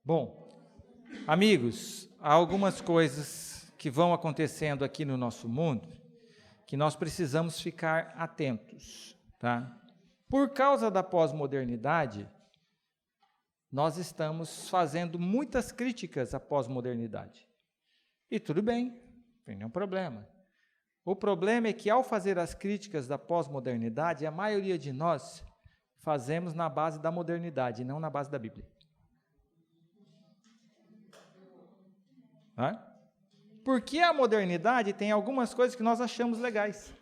Bom, amigos, há algumas coisas que vão acontecendo aqui no nosso mundo que nós precisamos ficar atentos, tá? Por causa da pós-modernidade, nós estamos fazendo muitas críticas à pós-modernidade. E tudo bem, não tem nenhum problema. O problema é que, ao fazer as críticas da pós-modernidade, a maioria de nós fazemos na base da modernidade, não na base da Bíblia. Porque a modernidade tem algumas coisas que nós achamos legais.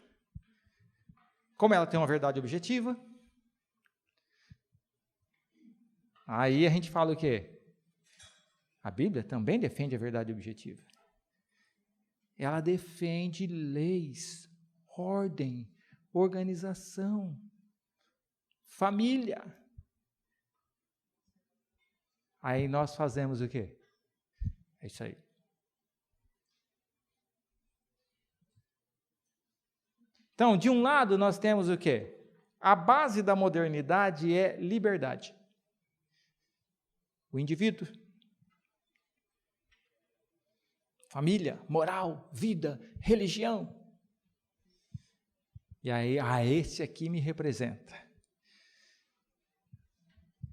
Como ela tem uma verdade objetiva, aí a gente fala o quê? A Bíblia também defende a verdade objetiva. Ela defende leis, ordem, organização, família. Aí nós fazemos o quê? É isso aí. Então, de um lado, nós temos o quê? A base da modernidade é liberdade. O indivíduo, família, moral, vida, religião. E aí, esse aqui me representa.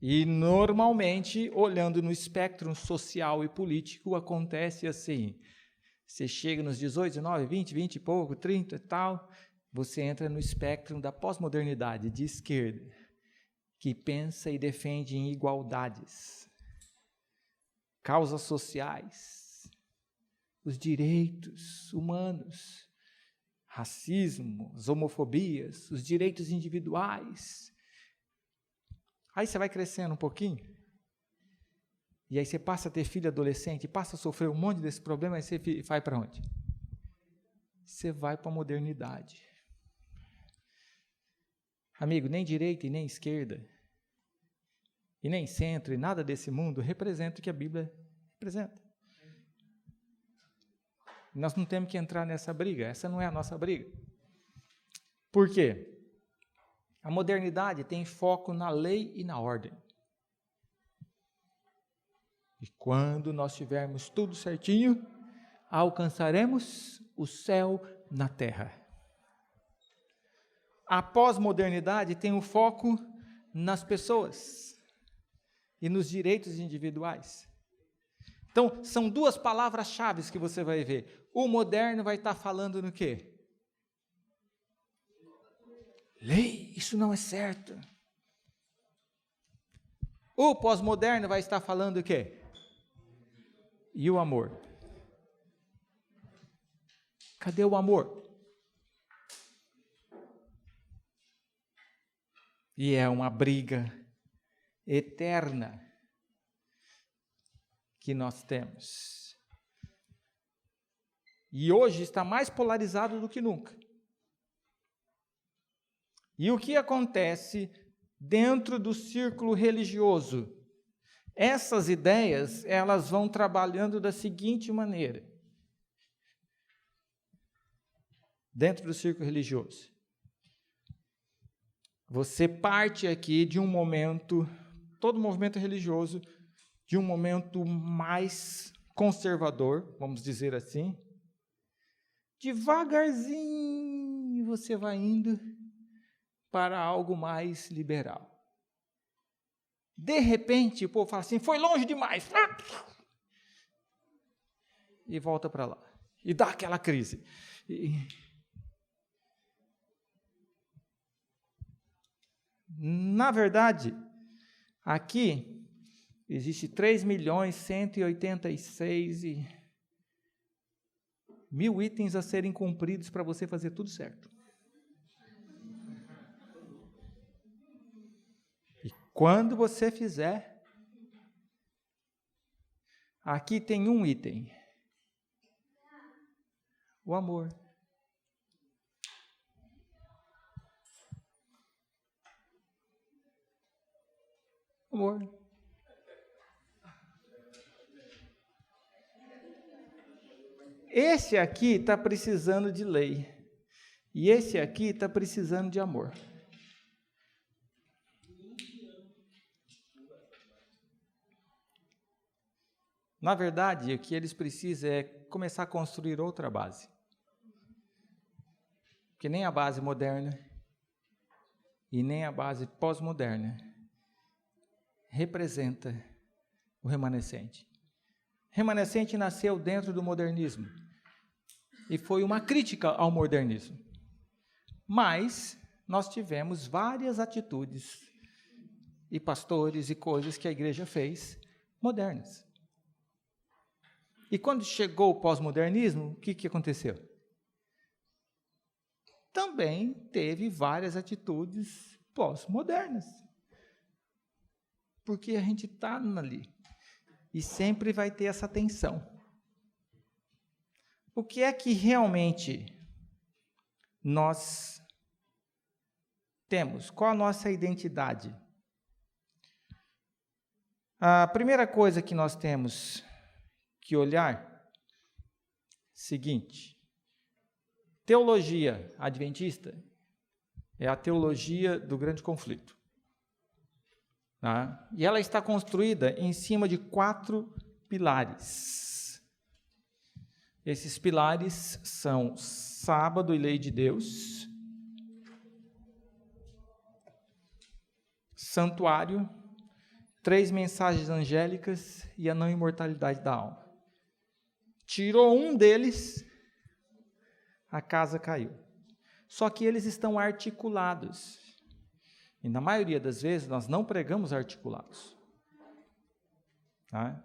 E, normalmente, olhando no espectro social e político, acontece assim. Você chega nos 18, 19, 20 e pouco, 30 e tal, você entra no espectro da pós-modernidade de esquerda, que pensa e defende em igualdades, causas sociais, os direitos humanos, racismo, as homofobias, os direitos individuais. Aí você vai crescendo um pouquinho, e aí você passa a ter filho adolescente, passa a sofrer um monte desse problema, aí você vai para onde? Você vai para a modernidade. Amigo, nem direita e nem esquerda, e nem centro, e nada desse mundo representa o que a Bíblia representa. Nós não temos que entrar nessa briga, essa não é a nossa briga. Por quê? A modernidade tem foco na lei e na ordem. E quando nós tivermos tudo certinho, alcançaremos o céu na terra. A pós-modernidade tem o foco nas pessoas e nos direitos individuais. Então, são duas palavras-chave que você vai ver. O moderno vai estar falando no quê? Lei, isso não é certo. O pós-moderno vai estar falando o quê? E o amor? Cadê o amor? E é uma briga eterna que nós temos. E hoje está mais polarizado do que nunca. E o que acontece dentro do círculo religioso? Essas ideias, elas vão trabalhando da seguinte maneira. Dentro do círculo religioso. Você parte aqui de um momento, todo movimento religioso, de um momento mais conservador, vamos dizer assim. Devagarzinho você vai indo para algo mais liberal. De repente, o povo fala assim, foi longe demais. E volta para lá. E dá aquela crise. Na verdade, aqui existe 3.186.000 itens a serem cumpridos para você fazer tudo certo. E quando você fizer, aqui tem um item. O amor. Amor. Esse aqui está precisando de lei. E esse aqui está precisando de amor. Na verdade, o que eles precisam é começar a construir outra base. Porque nem a base moderna e nem a base pós-moderna representa o remanescente. O remanescente nasceu dentro do modernismo e foi uma crítica ao modernismo. Mas nós tivemos várias atitudes e pastores e coisas que a igreja fez modernas. E quando chegou o pós-modernismo, o que aconteceu? Também teve várias atitudes pós-modernas. Porque a gente está ali. E sempre vai ter essa tensão. O que é que realmente nós temos? Qual a nossa identidade? A primeira coisa que nós temos que olhar, seguinte, teologia adventista é a teologia do grande conflito. Tá? E ela está construída em cima de 4 pilares. Esses pilares são sábado e lei de Deus, santuário, 3 mensagens angélicas e a não imortalidade da alma. Tirou um deles, a casa caiu. Só que eles estão articulados. E na maioria das vezes nós não pregamos articulados. Tá?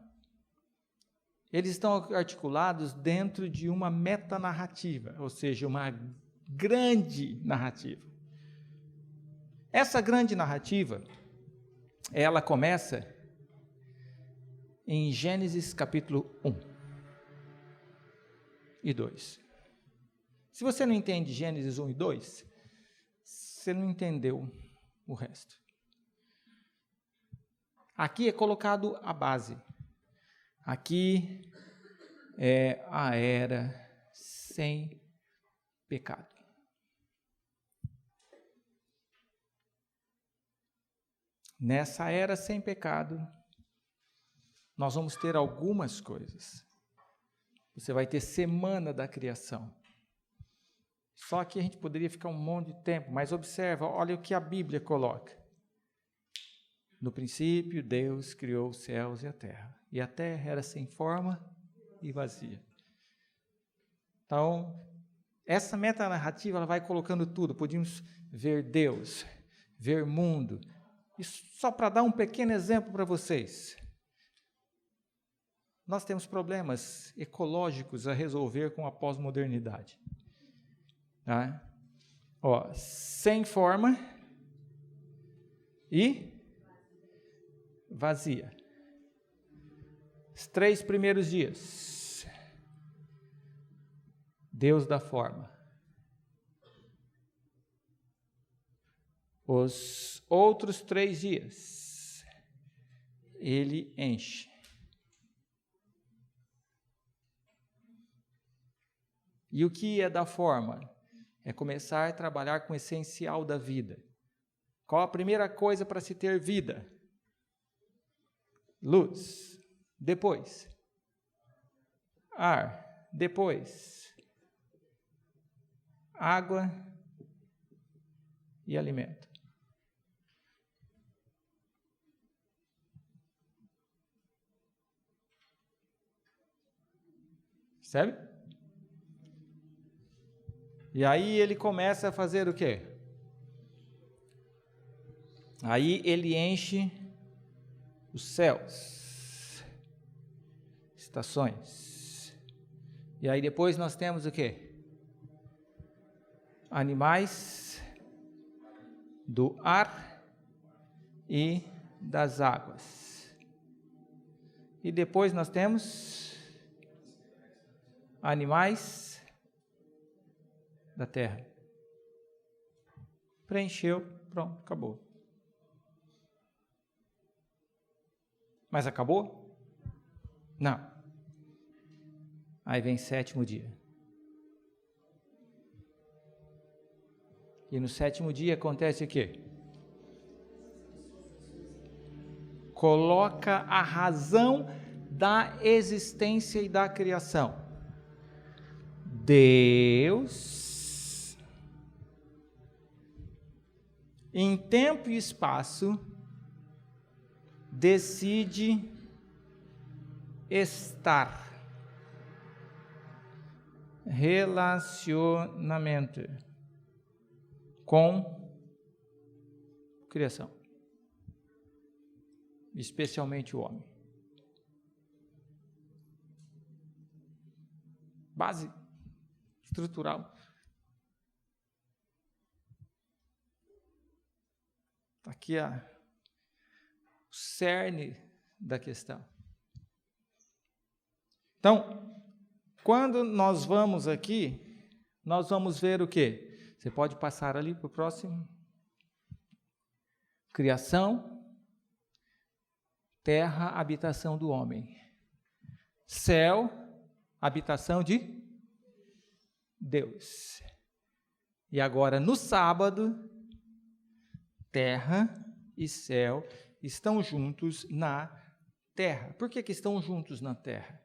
Eles estão articulados dentro de uma metanarrativa, ou seja, uma grande narrativa. Essa grande narrativa, ela começa em Gênesis capítulo 1 e 2. Se você não entende Gênesis 1 e 2, você não entendeu o resto. Aqui é colocado a base. Aqui é a era sem pecado. Nessa era sem pecado, nós vamos ter algumas coisas. Você vai ter semana da criação. Só que a gente poderia ficar um monte de tempo, mas observa, olha o que a Bíblia coloca. No princípio, Deus criou os céus e a terra era sem forma e vazia. Então, essa metanarrativa, ela vai colocando tudo. Podíamos ver Deus, ver mundo. E só para dar um pequeno exemplo para vocês. Nós temos problemas ecológicos a resolver com a pós-modernidade. Tá? Sem forma e vazia. Os 3 primeiros dias, Deus dá forma. Os outros 3 dias, Ele enche. E o que é dar forma? É começar a trabalhar com o essencial da vida. Qual a primeira coisa para se ter vida? Luz. Depois, ar. Depois, água e alimento. Percebe? E aí ele começa a fazer o quê? Aí ele enche os céus, estações. E aí depois nós temos o quê? Animais do ar e das águas. E depois nós temos animais da terra. Preencheu, pronto, acabou. Mas acabou? Não. Aí vem 7º dia. E no 7º dia acontece o quê? Coloca a razão da existência e da criação? Deus, em tempo e espaço, decide estar. Relacionamento com criação, especialmente o homem. Base estrutural. Aqui o cerne da questão. Então, quando nós vamos aqui, nós vamos ver o quê? Você pode passar ali para o próximo. Criação, terra, habitação do homem. Céu, habitação de Deus. E agora, no sábado, terra e céu estão juntos na terra. Por que estão juntos na terra?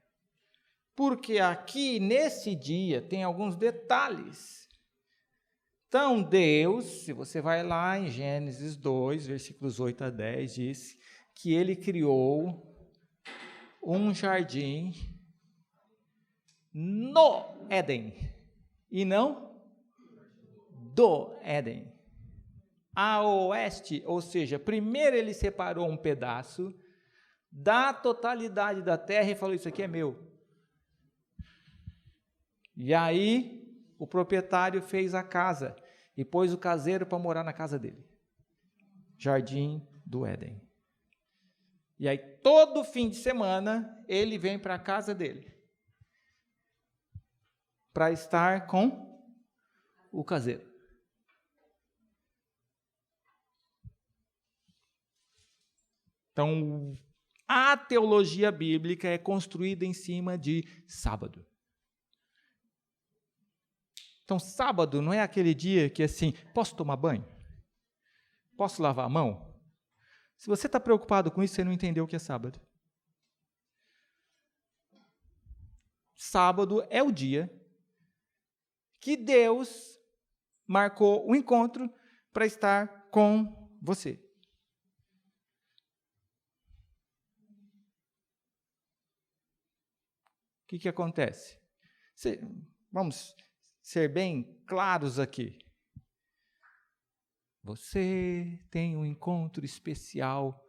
Porque aqui, nesse dia, tem alguns detalhes. Então, Deus, se você vai lá em Gênesis 2, versículos 8 a 10, diz que Ele criou um jardim no Éden, e não do Éden. A oeste, ou seja, primeiro Ele separou um pedaço da totalidade da terra e falou, isso aqui é meu. E aí, o proprietário fez a casa e pôs o caseiro para morar na casa dele. Jardim do Éden. E aí, todo fim de semana, ele vem para a casa dele. Para estar com o caseiro. Então, a teologia bíblica é construída em cima de sábado. Então, sábado não é aquele dia que assim, posso tomar banho? Posso lavar a mão? Se você está preocupado com isso, você não entendeu o que é sábado. Sábado é o dia que Deus marcou o encontro para estar com você. O que acontece? Vamos ser bem claros aqui. Você tem um encontro especial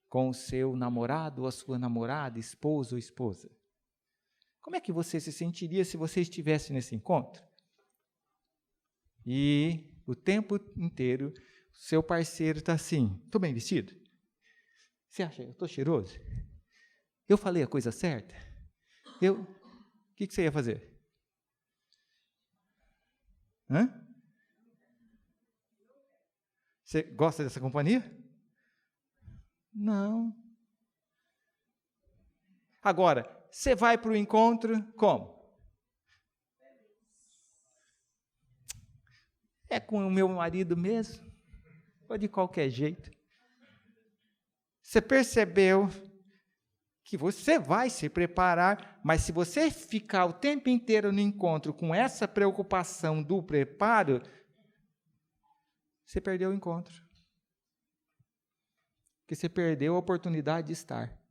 com o seu namorado ou a sua namorada, esposo ou esposa. Como é que você se sentiria se você estivesse nesse encontro? E o tempo inteiro, seu parceiro está assim, estou bem vestido? Você acha que eu estou cheiroso? Eu falei a coisa certa? O que você ia fazer? Hã? Você gosta dessa companhia? Não. Agora, você vai para o encontro como? É com o meu marido mesmo? Ou de qualquer jeito? Você percebeu que você vai se preparar, mas se você ficar o tempo inteiro no encontro com essa preocupação do preparo, você perdeu o encontro. Porque você perdeu a oportunidade de estar.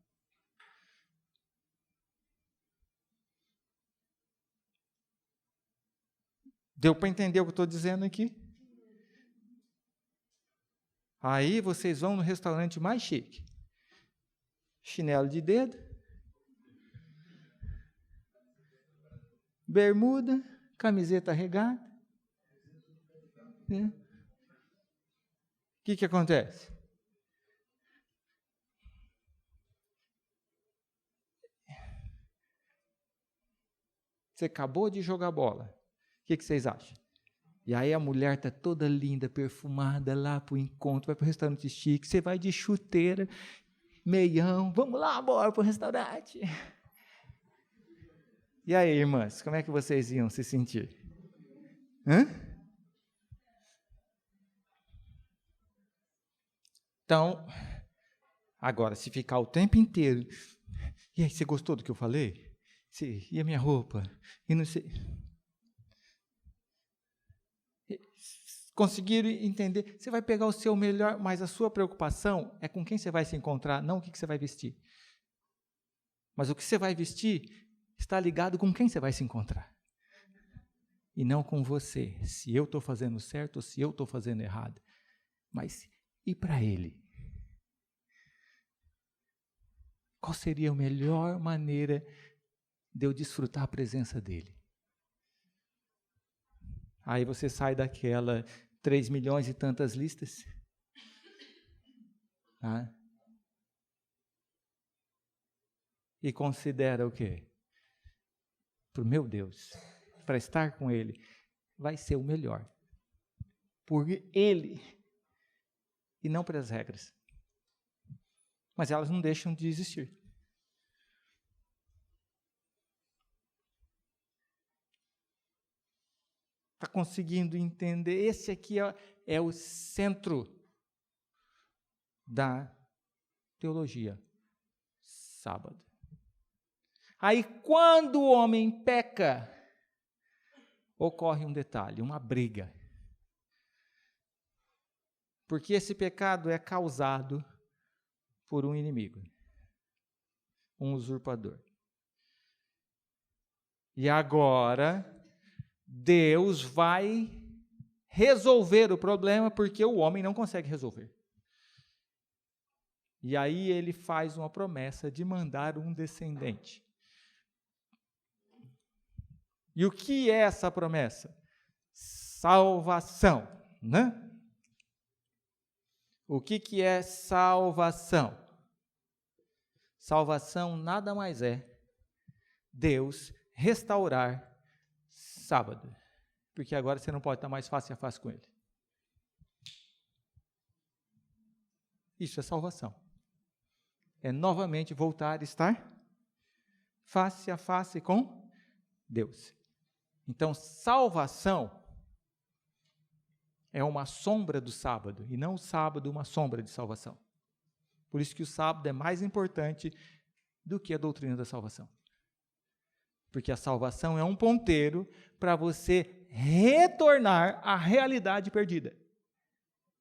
Deu para entender o que eu estou dizendo aqui? Aí vocês vão no restaurante mais chique. Chinelo de dedo, bermuda, camiseta regata. O que acontece? Você acabou de jogar bola. O que vocês acham? E aí a mulher está toda linda, perfumada lá para o encontro, vai para o restaurante chique, você vai de chuteira, meião, vamos lá, bora para o restaurante. E aí, irmãs, como é que vocês iam se sentir? Então, agora, se ficar o tempo inteiro E aí, você gostou do que eu falei? E a minha roupa? E não sei. Conseguiram entender? Você vai pegar o seu melhor, mas a sua preocupação é com quem você vai se encontrar, não o que você vai vestir. Mas o que você vai vestir está ligado com quem você vai se encontrar. E não com você, se eu estou fazendo certo ou se eu estou fazendo errado. Mas e para ele? Qual seria a melhor maneira de eu desfrutar a presença dele? Aí você sai daquela 3 milhões e tantas listas. E considera o quê? Para o meu Deus, para estar com ele, vai ser o melhor. Por ele e não pelas regras. Mas elas não deixam de existir. Está conseguindo entender? Esse aqui é o centro da teologia. Sábado. Aí, quando o homem peca, ocorre um detalhe, uma briga. Porque esse pecado é causado por um inimigo, um usurpador. E agora, Deus vai resolver o problema porque o homem não consegue resolver. E aí ele faz uma promessa de mandar um descendente. E o que é essa promessa? Salvação, né? O que é salvação? Salvação nada mais é Deus restaurar sábado. Porque agora você não pode estar mais face a face com ele. Isso é salvação. É novamente voltar a estar face a face com Deus. Então, salvação é uma sombra do sábado, e não o sábado uma sombra de salvação. Por isso que o sábado é mais importante do que a doutrina da salvação. Porque a salvação é um ponteiro para você retornar à realidade perdida,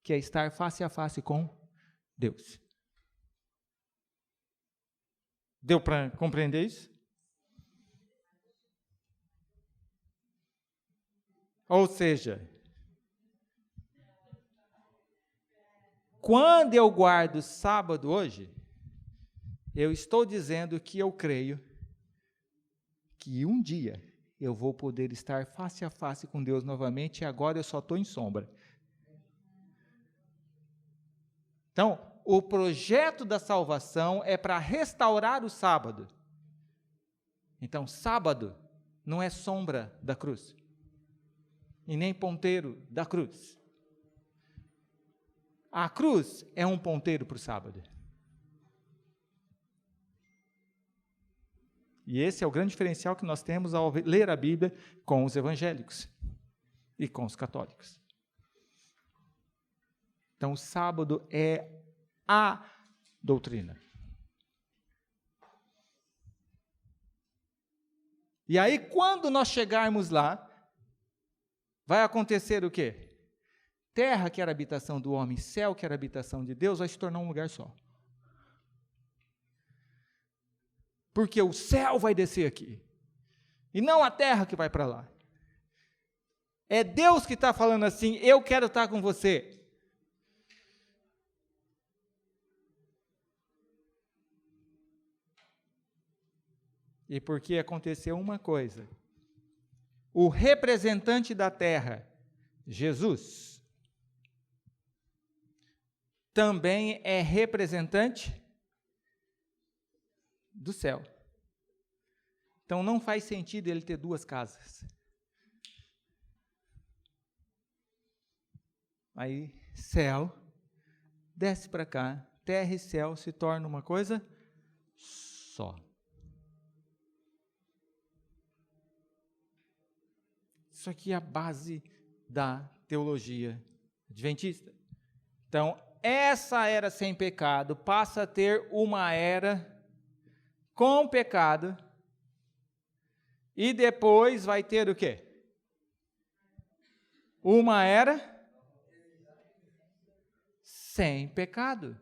que é estar face a face com Deus. Deu para compreender isso? Ou seja, quando eu guardo sábado hoje, eu estou dizendo que eu creio que um dia eu vou poder estar face a face com Deus novamente e agora eu só estou em sombra. Então, o projeto da salvação é para restaurar o sábado. Então, sábado não é sombra da cruz. E nem ponteiro da cruz. A cruz é um ponteiro para o sábado. E esse é o grande diferencial que nós temos ao ler a Bíblia com os evangélicos e com os católicos. Então, o sábado é a doutrina. E aí, quando nós chegarmos lá, vai acontecer o quê? Terra, que era a habitação do homem, céu, que era a habitação de Deus, vai se tornar um lugar só. Porque o céu vai descer aqui. E não a terra que vai para lá. É Deus que está falando assim, eu quero estar com você. E porque aconteceu uma coisa. O representante da terra, Jesus, também é representante do céu. Então não faz sentido ele ter duas casas. Aí, céu, desce para cá, terra e céu se tornam uma coisa só. Isso aqui é a base da teologia adventista. Então, essa era sem pecado passa a ter uma era com o pecado, e depois vai ter o quê? Uma era sem pecado.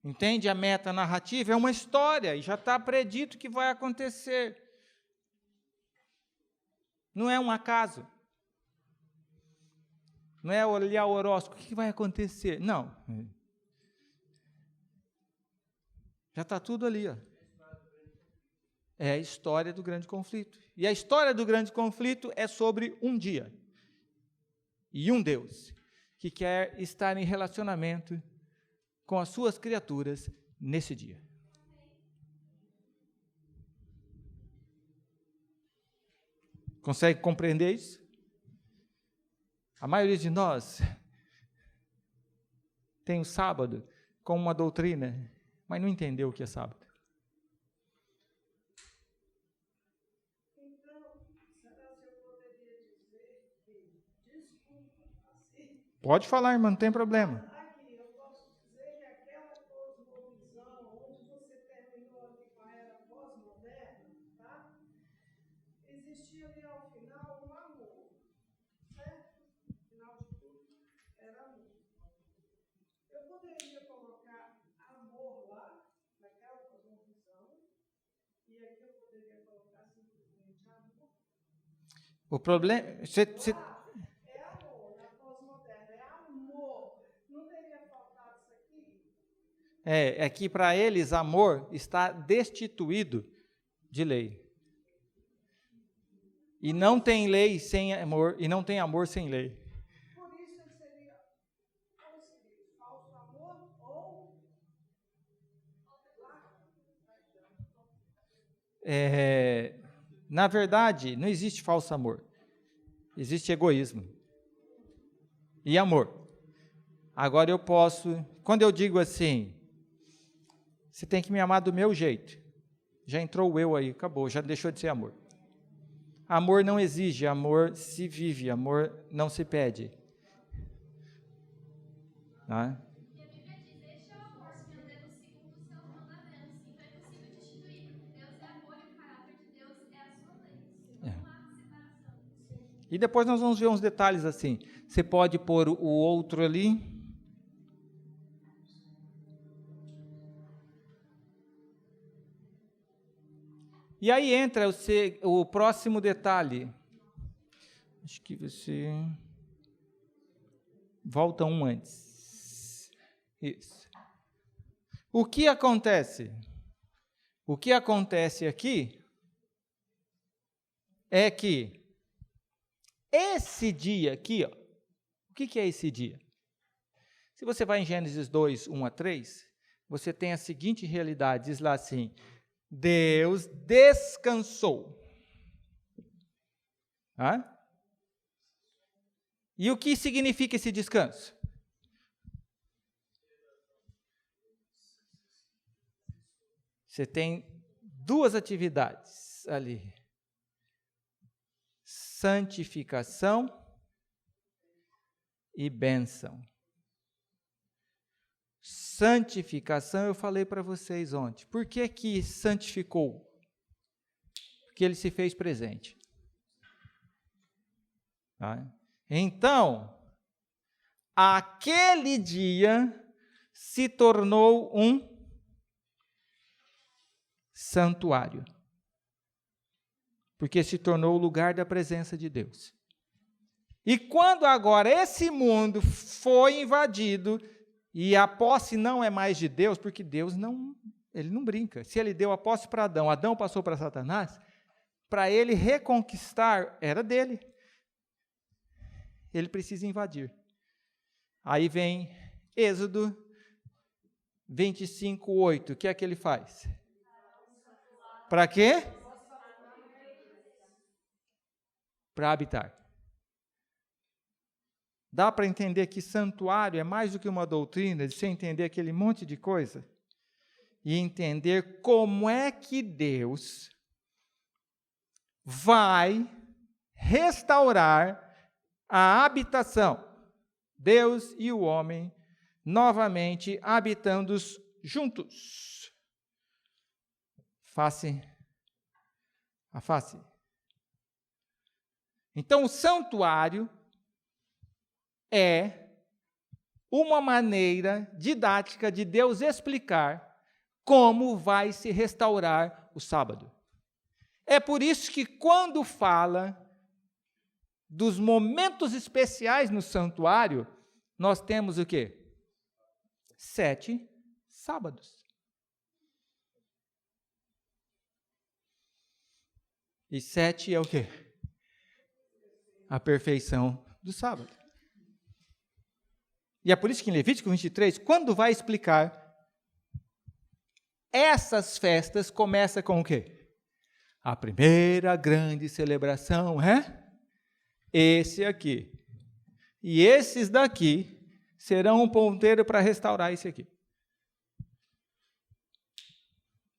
Entende? A metanarrativa é uma história e já está predito que vai acontecer. Não é um acaso. Não é olhar o horóscopo, o que vai acontecer? Não. Já está tudo ali. Ó. É a história do grande conflito. E a história do grande conflito é sobre um dia. E um Deus que quer estar em relacionamento com as suas criaturas nesse dia. Consegue compreender isso? A maioria de nós tem o sábado como uma doutrina, mas não entendeu o que é sábado. Pode falar, irmão, não tem problema. O problema... É amor, na pós-moderna, é amor. Não teria faltado isso aqui? É que para eles amor está destituído de lei. E não tem lei sem amor, e não tem amor sem lei. Por isso ele seria, como seria? Falso amor ou... Na verdade, não existe falso amor. Existe egoísmo. E amor. Agora eu posso, quando eu digo assim, você tem que me amar do meu jeito. Já entrou o eu aí, acabou, já deixou de ser amor. Amor não exige, amor se vive, amor não se pede. Tá? E a Bíblia diz, este é o amor, que andemos segundo os seus mandamentos. Então é possível distinguir, porque Deus é amor e o caráter de Deus é a sua lei. Não há separação. E depois nós vamos ver uns detalhes assim. Você pode pôr o outro ali. E aí entra o próximo detalhe. Acho que você... Volta um antes. Isso. O que acontece? O que acontece aqui é que esse dia aqui, ó, o que é esse dia? Se você vai em Gênesis 2, 1 a 3, você tem a seguinte realidade, diz lá assim, Deus descansou. E o que significa esse descanso? Você tem duas atividades ali. Santificação e bênção. Santificação, eu falei para vocês ontem. Por que que santificou? Porque ele se fez presente. Tá? Então, aquele dia se tornou um santuário. Porque se tornou o lugar da presença de Deus. E quando agora esse mundo foi invadido, e a posse não é mais de Deus, porque Deus ele não brinca. Se ele deu a posse para Adão, Adão passou para Satanás, para ele reconquistar, era dele. Ele precisa invadir. Aí vem Êxodo 25:8, o que é que ele faz? Para quê? Para habitar. Dá para entender que santuário é mais do que uma doutrina, de você entender aquele monte de coisa e entender como é que Deus vai restaurar a habitação, Deus e o homem novamente habitando juntos. face a face. Então, o santuário é uma maneira didática de Deus explicar como vai se restaurar o sábado. É por isso que quando fala dos momentos especiais no santuário, nós temos o quê? 7 sábados. E 7 é o quê? A perfeição do sábado. E é por isso que em Levítico 23, quando vai explicar, essas festas começam com o quê? A primeira grande celebração é esse aqui. E esses daqui serão um ponteiro para restaurar esse aqui.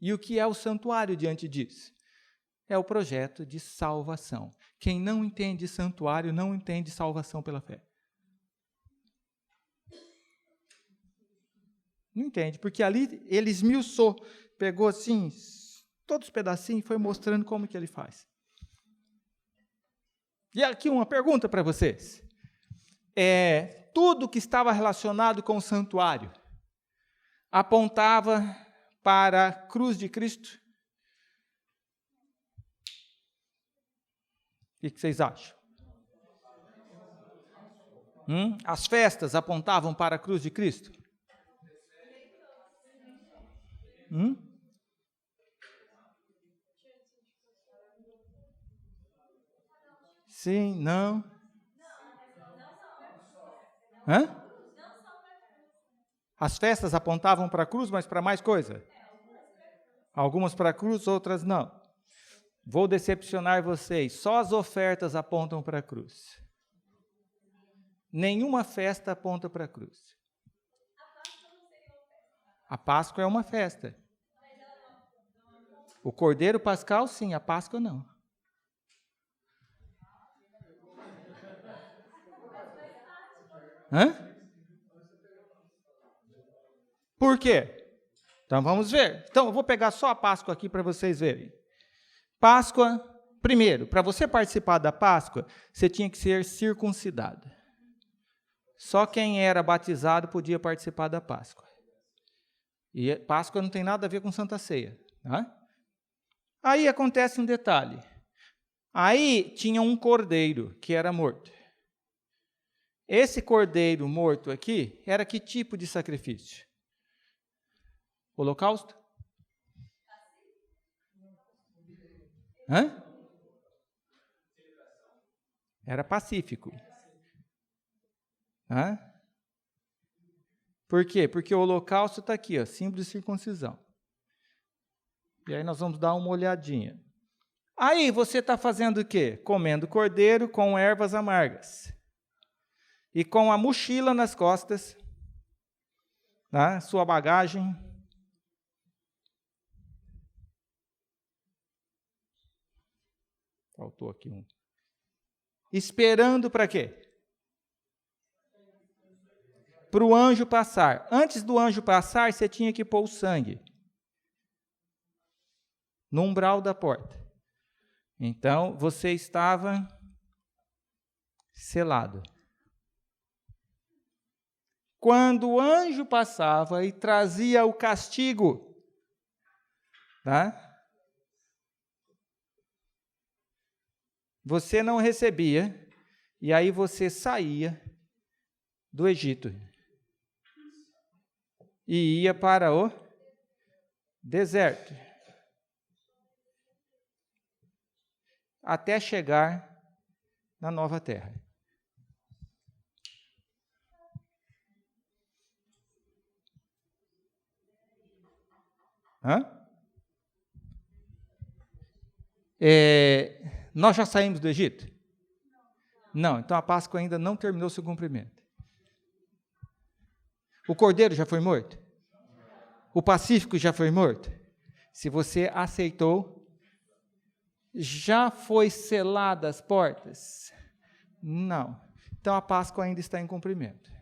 E o que é o santuário diante disso? É o projeto de salvação. Quem não entende santuário não entende salvação pela fé. Não entende, porque ali ele esmiuçou, pegou assim, todos os pedacinhos e foi mostrando como que ele faz. E aqui uma pergunta para vocês. Tudo que estava relacionado com o santuário apontava para a cruz de Cristo? O que vocês acham? As festas apontavam para a cruz de Cristo? Sim, não? As festas apontavam para a cruz, mas para mais coisa? Algumas para a cruz, outras não. Vou decepcionar vocês. Só as ofertas apontam para a cruz. Nenhuma festa aponta para a cruz. A Páscoa é uma festa. O Cordeiro Pascal, sim. A Páscoa, não. Por quê? Então, vamos ver. Então, eu vou pegar só a Páscoa aqui para vocês verem. Páscoa, primeiro, para você participar da Páscoa, você tinha que ser circuncidado. Só quem era batizado podia participar da Páscoa. E Páscoa não tem nada a ver com Santa Ceia. Tá? Aí acontece um detalhe. Aí tinha um cordeiro que era morto. Esse cordeiro morto aqui era que tipo de sacrifício? Holocausto? Era pacífico. Por quê? Porque o holocausto está aqui, ó, símbolo de circuncisão. E aí nós vamos dar uma olhadinha. Aí você está fazendo o quê? Comendo cordeiro com ervas amargas. E com a mochila nas costas, tá? Sua bagagem. Faltou aqui um. Esperando para quê? Para o anjo passar. Antes do anjo passar, você tinha que pôr o sangue no umbral da porta. Então, você estava selado. Quando o anjo passava e trazia o castigo, tá? Você não recebia, e aí você saía do Egito e ia para o deserto, até chegar na nova terra. Nós já saímos do Egito? Não, então a Páscoa ainda não terminou seu cumprimento. O cordeiro já foi morto? O pacífico já foi morto? Se você aceitou, já foi selada as portas? Não. Então a Páscoa ainda está em cumprimento.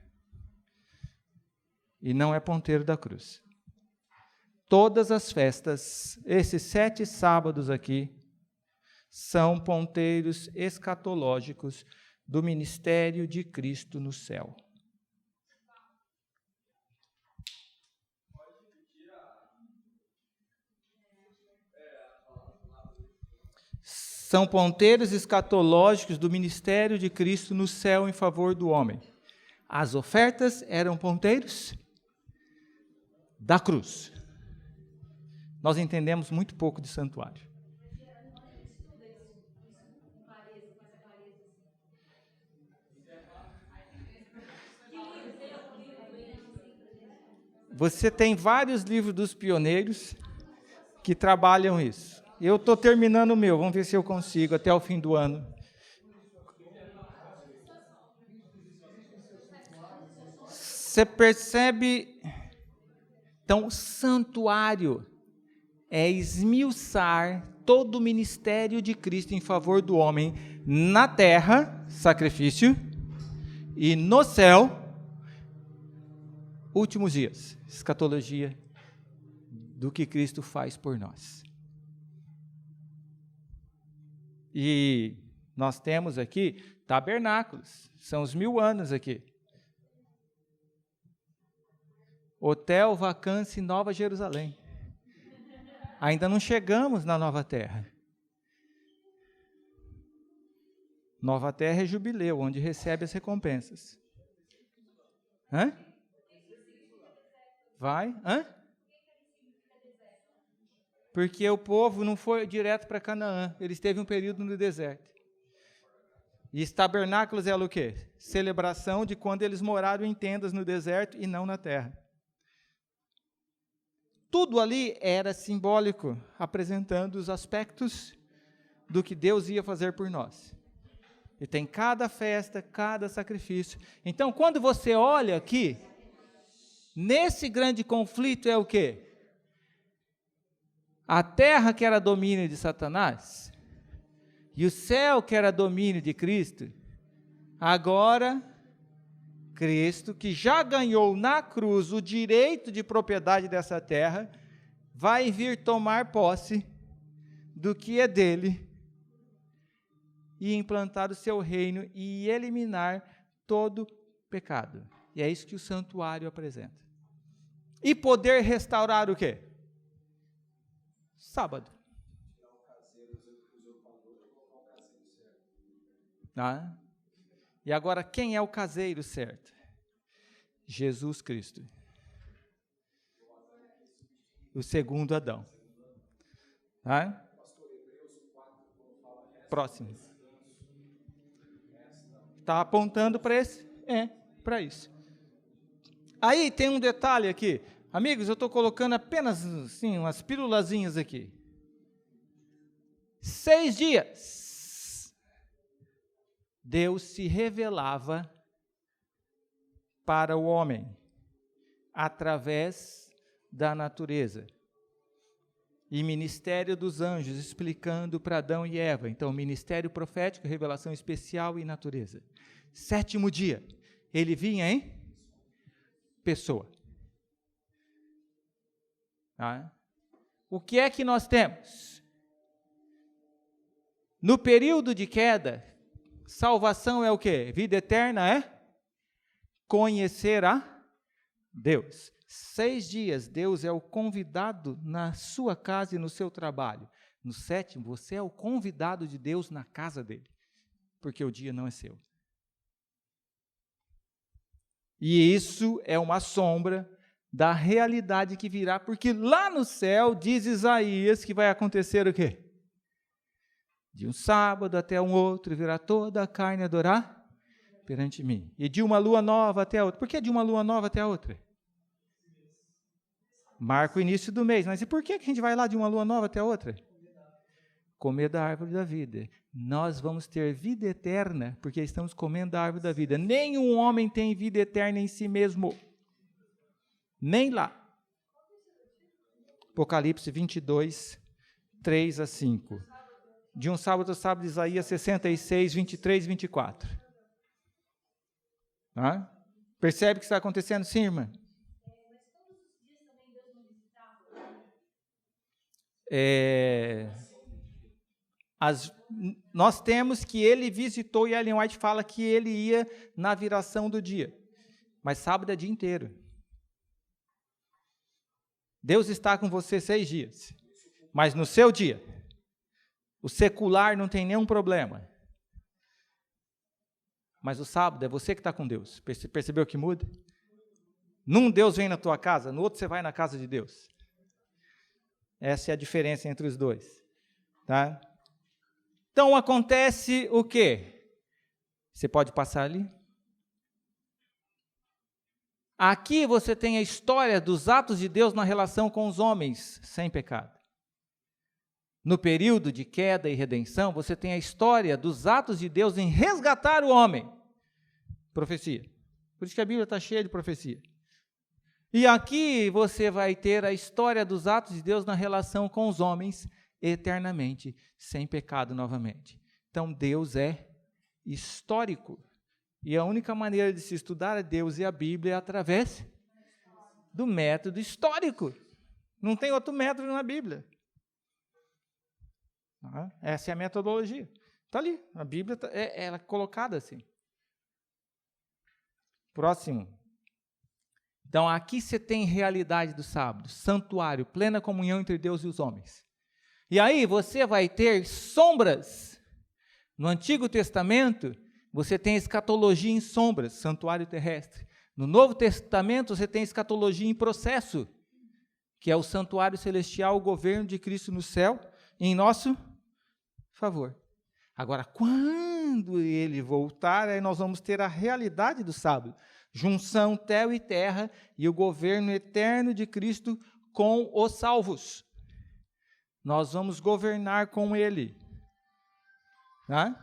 E não é ponteiro da cruz. Todas as festas, esses 7 sábados aqui, são ponteiros escatológicos do ministério de Cristo no céu. São ponteiros escatológicos do ministério de Cristo no céu em favor do homem. As ofertas eram ponteiros da cruz. Nós entendemos muito pouco de santuário. Você tem vários livros dos pioneiros que trabalham isso. Eu estou terminando o meu, vamos ver se eu consigo até o fim do ano. Você percebe? Então, santuário é esmiuçar todo o ministério de Cristo em favor do homem na terra, sacrifício, e no céu, últimos dias, escatologia do que Cristo faz por nós. E nós temos aqui tabernáculos, são os 1000 anos aqui. Hotel Vacância Nova Jerusalém. Ainda não chegamos na Nova Terra. Nova Terra é jubileu, onde recebe as recompensas. Hã? Vai? Hã? Porque o povo não foi direto para Canaã, eles teve um período no deserto. E os tabernáculos eram o quê? Celebração de quando eles moraram em tendas no deserto e não na terra. Tudo ali era simbólico, apresentando os aspectos do que Deus ia fazer por nós. E tem cada festa, cada sacrifício. Então, quando você olha aqui, nesse grande conflito é o quê? A terra que era domínio de Satanás e o céu que era domínio de Cristo, agora Cristo, que já ganhou na cruz o direito de propriedade dessa terra, vai vir tomar posse do que é dele e implantar o seu reino e eliminar todo pecado. E é isso que o santuário apresenta. E poder restaurar o quê? Sábado. E agora, quem é o caseiro certo? Jesus Cristo. O segundo Adão. Próximo. Está apontando para esse? É, para isso. Aí tem um detalhe aqui. Amigos, eu estou colocando apenas assim, umas pílulazinhas aqui. 6 dias. Deus se revelava para o homem através da natureza. E ministério dos anjos explicando para Adão e Eva. Então, ministério profético, revelação especial e natureza. 7º dia, ele vinha em pessoa. O que é que nós temos? No período de queda, salvação é o quê? Vida eterna é conhecer a Deus. 6 dias, Deus é o convidado na sua casa e no seu trabalho. No 7º, você é o convidado de Deus na casa dele, porque o dia não é seu. E isso é uma sombra da realidade que virá, porque lá no céu, diz Isaías, que vai acontecer o quê? De um sábado até um outro, virá toda a carne adorar perante mim. E de uma lua nova até a outra. Por que de uma lua nova até a outra? Marca o início do mês. Mas e por que a gente vai lá de uma lua nova até a outra? Comer da árvore da vida. Nós vamos ter vida eterna, porque estamos comendo da árvore da vida. Nenhum homem tem vida eterna em si mesmo. Nem lá. Apocalipse 22, 3 a 5. De um sábado a sábado, Isaías 66, 23 e 24. Percebe o que está acontecendo? Sim, irmã? Nós temos que ele visitou, e Ellen White fala que ele ia na viração do dia, mas sábado é dia inteiro. Deus está com você 6 dias, mas no seu dia, o secular não tem nenhum problema. Mas o sábado é você que está com Deus. Percebeu que muda? Num Deus vem na tua casa, no outro você vai na casa de Deus. Essa é a diferença entre os dois. Tá? Então acontece o quê? Você pode passar ali? Aqui você tem a história dos atos de Deus na relação com os homens sem pecado. No período de queda e redenção, você tem a história dos atos de Deus em resgatar o homem. Profecia. Por isso que a Bíblia está cheia de profecia. E aqui você vai ter a história dos atos de Deus na relação com os homens eternamente, sem pecado novamente. Então, Deus é histórico. E a única maneira de se estudar a Deus e a Bíblia é através do método histórico. Não tem outro método na Bíblia. Essa é a metodologia. Está ali, a Bíblia ela é colocada assim. Próximo. Então, aqui você tem realidade do sábado, santuário, plena comunhão entre Deus e os homens. E aí você vai ter sombras. No Antigo Testamento, você tem escatologia em sombras, santuário terrestre. No Novo Testamento, você tem escatologia em processo, que é o santuário celestial, o governo de Cristo no céu, em nosso favor. Agora, quando ele voltar, aí nós vamos ter a realidade do sábado. Junção, céu e terra, e o governo eterno de Cristo com os salvos. Nós vamos governar com ele. Tá?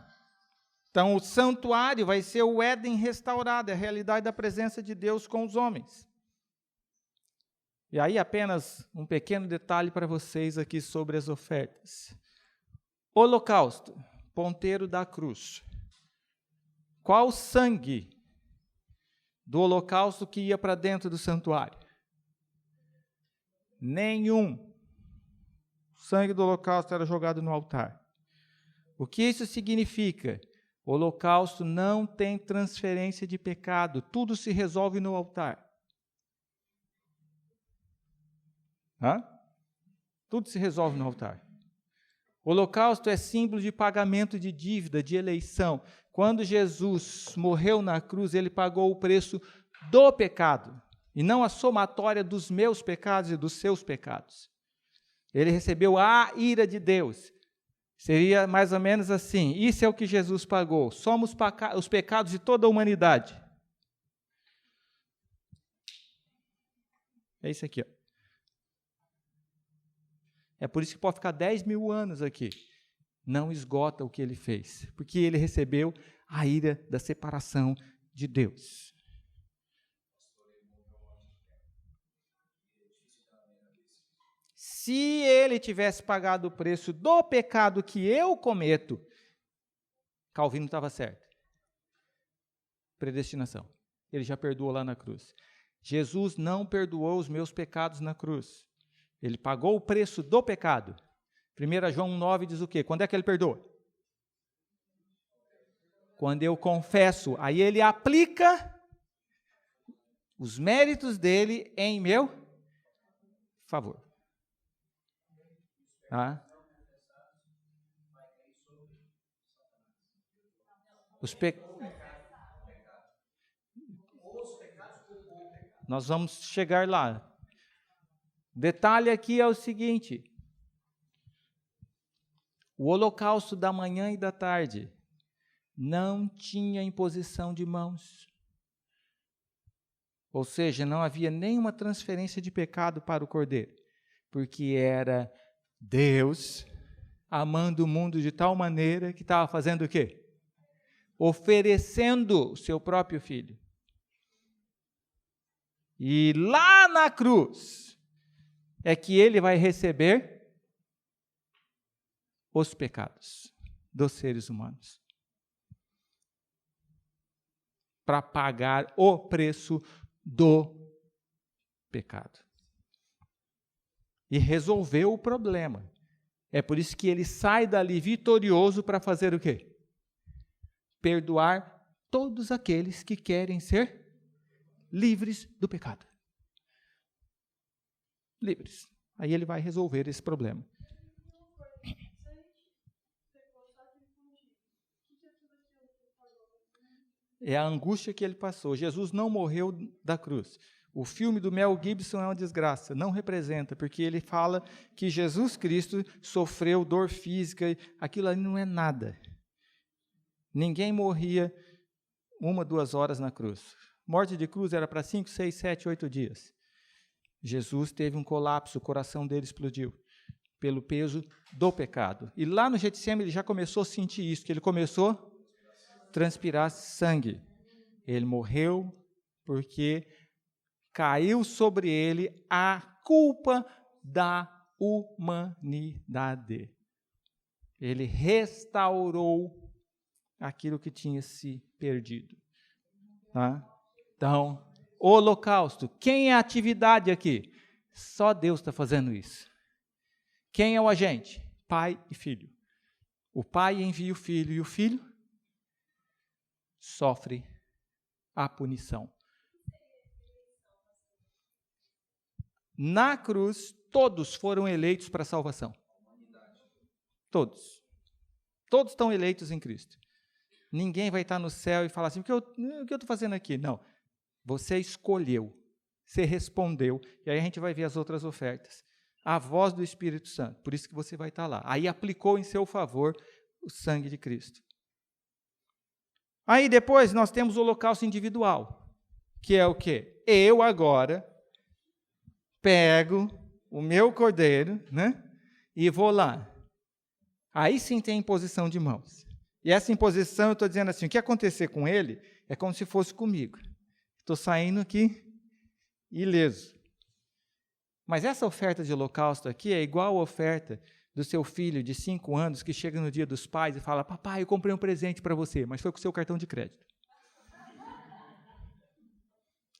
Então, o santuário vai ser o Éden restaurado, é a realidade da presença de Deus com os homens. E aí, apenas um pequeno detalhe para vocês aqui sobre as ofertas. Holocausto, ponteiro da cruz. Qual sangue do holocausto que ia para dentro do santuário? Nenhum. O sangue do holocausto era jogado no altar. O que isso significa? O holocausto não tem transferência de pecado, tudo se resolve no altar. Tudo se resolve no altar. O holocausto é símbolo de pagamento de dívida, de eleição. Quando Jesus morreu na cruz, ele pagou o preço do pecado, e não a somatória dos meus pecados e dos seus pecados. Ele recebeu a ira de Deus. Seria mais ou menos assim, isso é o que Jesus pagou. Somos os pecados de toda a humanidade. É isso aqui, ó. É por isso que pode ficar 10.000 anos aqui. Não esgota o que ele fez, porque ele recebeu a ira da separação de Deus. Se ele tivesse pagado o preço do pecado que eu cometo, Calvino estava certo. Predestinação. Ele já perdoou lá na cruz. Jesus não perdoou os meus pecados na cruz. Ele pagou o preço do pecado. 1 João 9 diz o quê? Quando é que ele perdoa? Quando eu confesso. Aí ele aplica os méritos dele em meu favor. Tá? Nós vamos chegar lá. Detalhe aqui é o seguinte: o holocausto da manhã e da tarde não tinha imposição de mãos. Ou seja, não havia nenhuma transferência de pecado para o cordeiro, porque era Deus amando o mundo de tal maneira que estava fazendo o quê? Oferecendo o seu próprio filho. E lá na cruz é que ele vai receber os pecados dos seres humanos, para pagar o preço do pecado. E resolveu o problema. É por isso que ele sai dali vitorioso para fazer o quê? Perdoar todos aqueles que querem ser livres do pecado. Livres. Aí ele vai resolver esse problema. É a angústia que ele passou. Jesus não morreu da cruz. O filme do Mel Gibson é uma desgraça, não representa, porque ele fala que Jesus Cristo sofreu dor física, aquilo ali não é nada. Ninguém morria 1, 2 horas na cruz. Morte de cruz era para 5, 6, 7, 8 dias. Jesus teve um colapso, o coração dele explodiu, pelo peso do pecado. E lá no Getsemane ele já começou a sentir isso, que ele começou a transpirar sangue. Ele morreu porque caiu sobre ele a culpa da humanidade. Ele restaurou aquilo que tinha se perdido. Tá? Então, holocausto. Quem é a atividade aqui? Só Deus está fazendo isso. Quem é o agente? Pai e filho. O pai envia o filho e o filho sofre a punição. Na cruz, todos foram eleitos para a salvação. Todos. Todos estão eleitos em Cristo. Ninguém vai estar no céu e falar assim, o que eu estou fazendo aqui? Não. Você escolheu, você respondeu, e aí a gente vai ver as outras ofertas. A voz do Espírito Santo, por isso que você vai estar lá. Aí aplicou em seu favor o sangue de Cristo. Aí depois nós temos o holocausto individual, que é o quê? Eu agora pego o meu cordeiro, né, e vou lá. Aí sim tem imposição de mãos. E essa imposição, eu estou dizendo assim, o que acontecer com ele é como se fosse comigo. Estou saindo aqui ileso. Mas essa oferta de holocausto aqui é igual a oferta do seu filho de 5 anos que chega no dia dos pais e fala, papai, eu comprei um presente para você, mas foi com o seu cartão de crédito.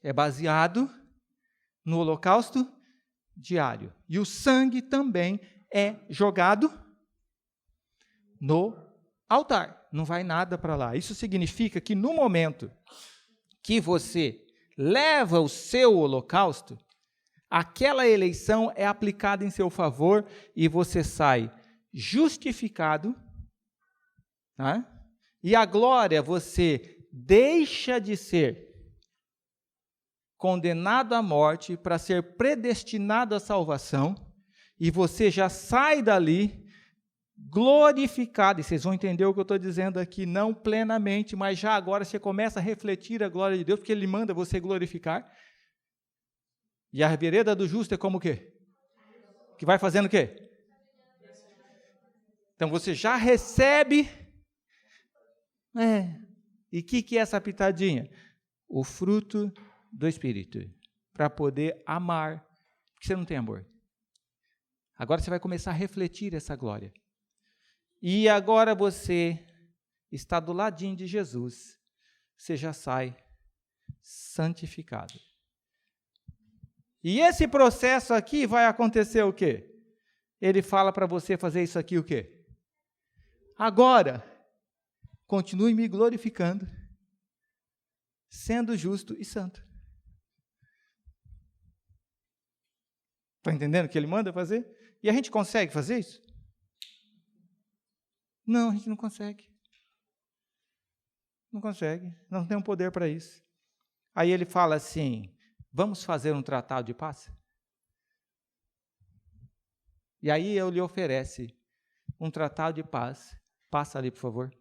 É baseado no holocausto diário. E o sangue também é jogado no altar. Não vai nada para lá. Isso significa que no momento que você leva o seu holocausto, aquela eleição é aplicada em seu favor e você sai justificado, tá? E a glória, você deixa de ser condenado à morte para ser predestinado à salvação e você já sai dali glorificado. E vocês vão entender o que eu estou dizendo aqui, não plenamente, mas já agora você começa a refletir a glória de Deus, porque Ele manda você glorificar. E a vereda do justo é como o quê? Que vai fazendo o quê? Então você já recebe. E o que é essa pitadinha? O fruto do Espírito. Para poder amar. Porque você não tem amor. Agora você vai começar a refletir essa glória. E agora você está do ladinho de Jesus. Você já sai santificado. E esse processo aqui vai acontecer o quê? Ele fala para você fazer isso aqui o quê? Agora, continue me glorificando, sendo justo e santo. Está entendendo o que ele manda fazer? E a gente consegue fazer isso? Não, a gente não consegue. Não consegue, não tem um poder para isso. Aí ele fala assim, vamos fazer um tratado de paz? E aí ele oferece um tratado de paz. Passa ali, por favor.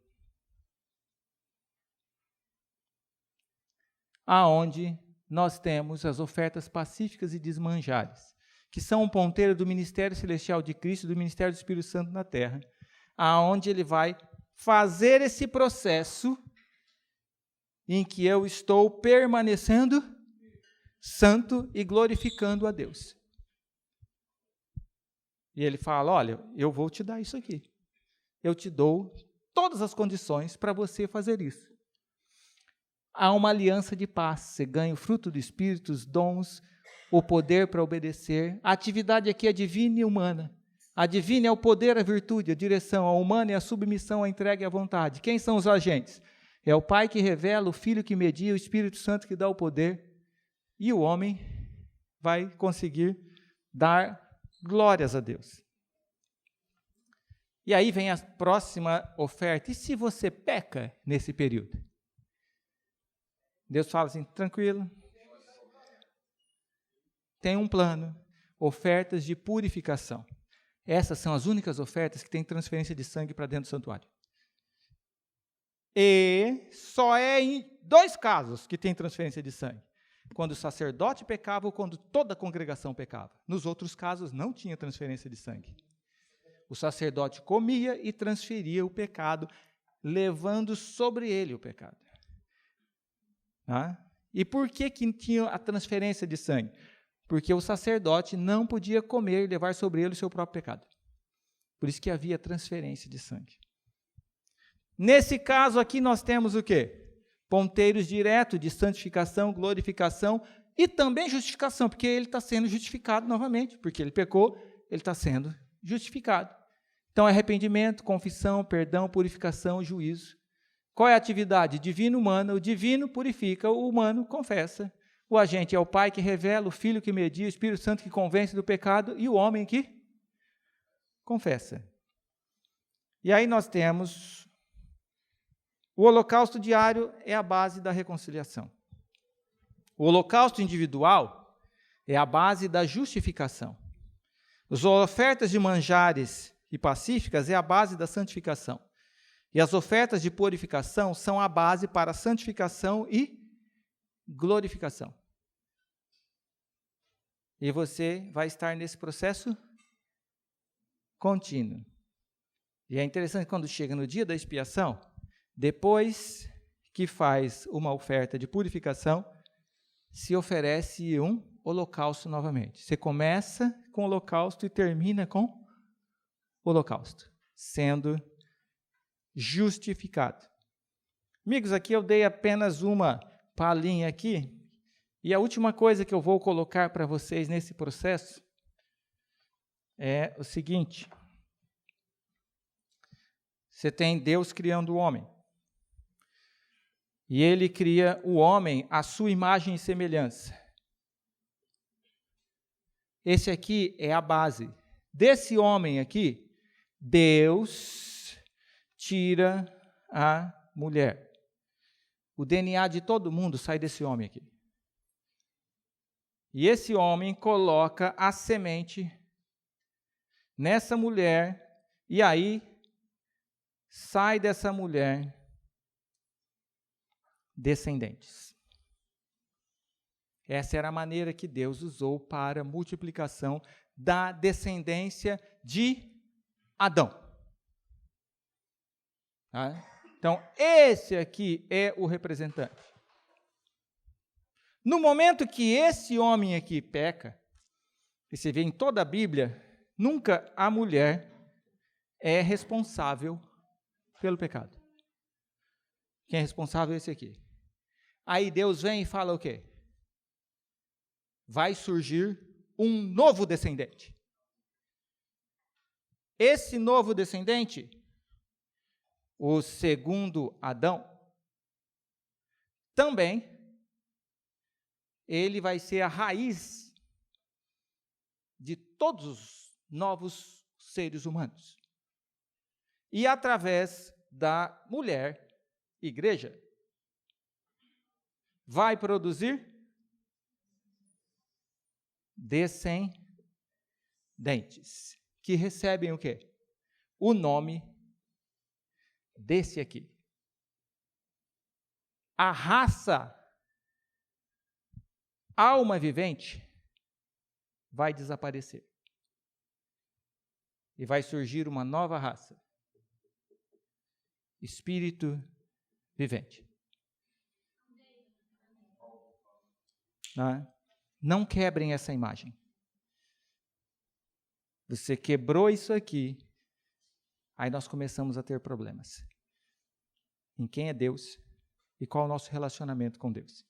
Aonde nós temos as ofertas pacíficas e desmanjares, que são um ponteiro do ministério celestial de Cristo, do ministério do Espírito Santo na terra, aonde ele vai fazer esse processo em que eu estou permanecendo santo e glorificando a Deus. E ele fala, olha, eu vou te dar isso aqui. Eu te dou todas as condições para você fazer isso. Há uma aliança de paz. Você ganha o fruto do Espírito, os dons, o poder para obedecer. A atividade aqui é divina e humana. A divina é o poder, a virtude, a direção, a humana é a submissão, a entrega e a vontade. Quem são os agentes? É o Pai que revela, o Filho que media, o Espírito Santo que dá o poder, e o homem vai conseguir dar glórias a Deus. E aí vem a próxima oferta. E se você peca nesse período? Deus fala assim, tranquilo. Tem um plano. Ofertas de purificação. Essas são as únicas ofertas que têm transferência de sangue para dentro do santuário. E só é em 2 casos que tem transferência de sangue. Quando o sacerdote pecava ou quando toda a congregação pecava. Nos outros casos não tinha transferência de sangue. O sacerdote comia e transferia o pecado, levando sobre ele o pecado. E por que tinha a transferência de sangue? Porque o sacerdote não podia comer e levar sobre ele o seu próprio pecado. Por isso que havia transferência de sangue. Nesse caso aqui nós temos o quê? Ponteiros diretos de santificação, glorificação e também justificação, porque ele está sendo justificado novamente, porque ele pecou, ele está sendo justificado. Então, é arrependimento, confissão, perdão, purificação, juízo. Qual é a atividade? Divino humana, o divino purifica, o humano confessa. O agente é o Pai que revela, o Filho que media, o Espírito Santo que convence do pecado e o homem que confessa. E aí nós temos o holocausto diário é a base da reconciliação. O holocausto individual é a base da justificação. As ofertas de manjares e pacíficas é a base da santificação. E as ofertas de purificação são a base para a santificação e glorificação. E você vai estar nesse processo contínuo. E é interessante quando chega no dia da expiação, depois que faz uma oferta de purificação, se oferece um holocausto novamente. Você começa com o holocausto e termina com holocausto, sendo justificado. Amigos, aqui eu dei apenas uma palhinha aqui, e a última coisa que eu vou colocar para vocês nesse processo é o seguinte: você tem Deus criando o homem. E ele cria o homem à sua imagem e semelhança. Esse aqui é a base. Desse homem aqui, Deus tira a mulher. O DNA de todo mundo sai desse homem aqui. E esse homem coloca a semente nessa mulher, e aí sai dessa mulher descendentes. Essa era a maneira que Deus usou para a multiplicação da descendência de Adão. Então, esse aqui é o representante. No momento que esse homem aqui peca, e você vê em toda a Bíblia, nunca a mulher é responsável pelo pecado. Quem é responsável é esse aqui. Aí Deus vem e fala o quê? Vai surgir um novo descendente. Esse novo descendente, o segundo Adão, também, ele vai ser a raiz de todos os novos seres humanos. E através da mulher, igreja, vai produzir descendentes, que recebem o quê? O nome desse aqui. A raça alma vivente vai desaparecer. E vai surgir uma nova raça. Espírito vivente. Não quebrem essa imagem. Você quebrou isso aqui, aí nós começamos a ter problemas. Em quem é Deus e qual é o nosso relacionamento com Deus.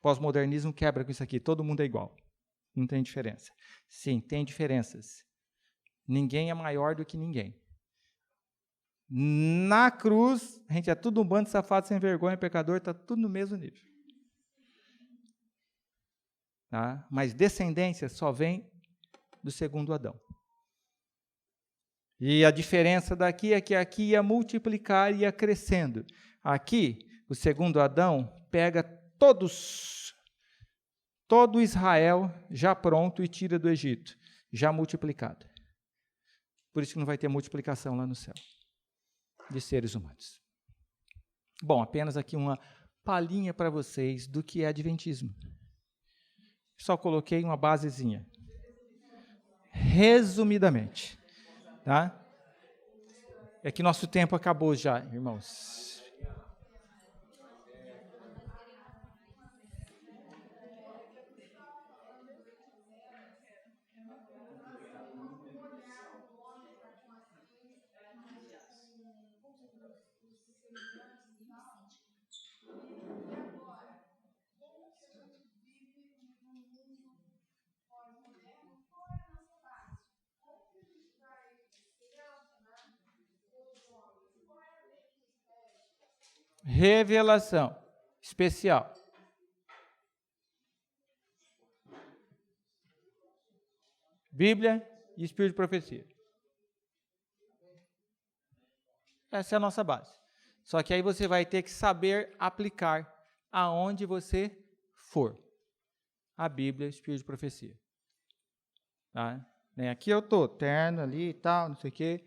Pós-modernismo quebra com isso aqui, todo mundo é igual. Não tem diferença. Sim, tem diferenças. Ninguém é maior do que ninguém. Na cruz, a gente é tudo um bando de safado sem vergonha, pecador, está tudo no mesmo nível. Tá? Mas descendência só vem do segundo Adão. E a diferença daqui é que aqui ia multiplicar e ia crescendo. Aqui, o segundo Adão pega todo Israel já pronto e tira do Egito, já multiplicado. Por isso que não vai ter multiplicação lá no céu de seres humanos. Bom, apenas aqui uma palhinha para vocês do que é adventismo. Só coloquei uma basezinha. Resumidamente. Tá? É que nosso tempo acabou já, irmãos. Revelação especial. Bíblia e Espírito de profecia. Essa é a nossa base. Só que aí você vai ter que saber aplicar aonde você for. A Bíblia e o Espírito de profecia. Tá? Aqui eu estou, terno ali e tal, não sei o quê.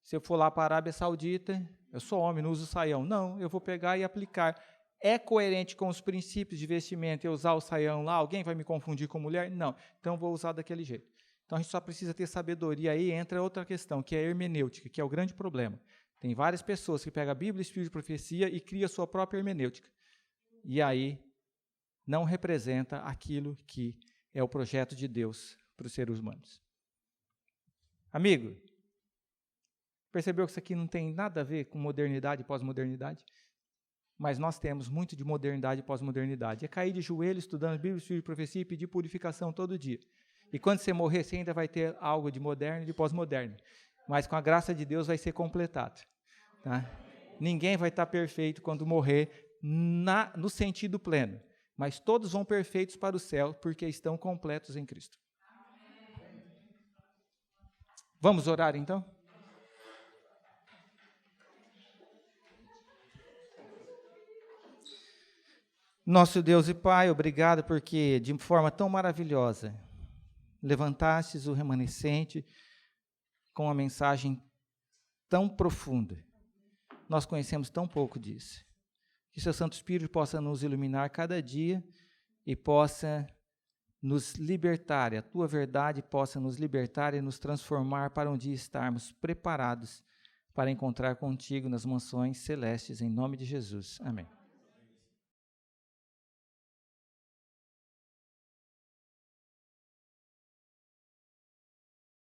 Se eu for lá para a Arábia Saudita, eu sou homem, não uso saião. Não, eu vou pegar e aplicar. É coerente com os princípios de vestimento eu usar o saião lá? Alguém vai me confundir com mulher? Não. Então eu vou usar daquele jeito. Então a gente só precisa ter sabedoria. Aí entra outra questão, que é a hermenêutica, que é o grande problema. Tem várias pessoas que pegam a Bíblia e o Espírito de profecia e criam a sua própria hermenêutica. E aí não representa aquilo que é o projeto de Deus para os seres humanos. Amigo, percebeu que isso aqui não tem nada a ver com modernidade e pós-modernidade? Mas nós temos muito de modernidade e pós-modernidade. É cair de joelho estudando Bíblia, Espírito de profecia e pedir purificação todo dia. E quando você morrer, você ainda vai ter algo de moderno e de pós-moderno. Mas com a graça de Deus vai ser completado. Tá? Ninguém vai estar perfeito quando morrer no sentido pleno. Mas todos vão perfeitos para o céu porque estão completos em Cristo. Vamos orar então? Nosso Deus e Pai, obrigado porque de forma tão maravilhosa levantastes o remanescente com uma mensagem tão profunda. Nós conhecemos tão pouco disso. Que seu Santo Espírito possa nos iluminar cada dia e possa nos libertar, e a tua verdade possa nos libertar e nos transformar para um dia estarmos preparados para encontrar contigo nas mansões celestes, em nome de Jesus. Amém.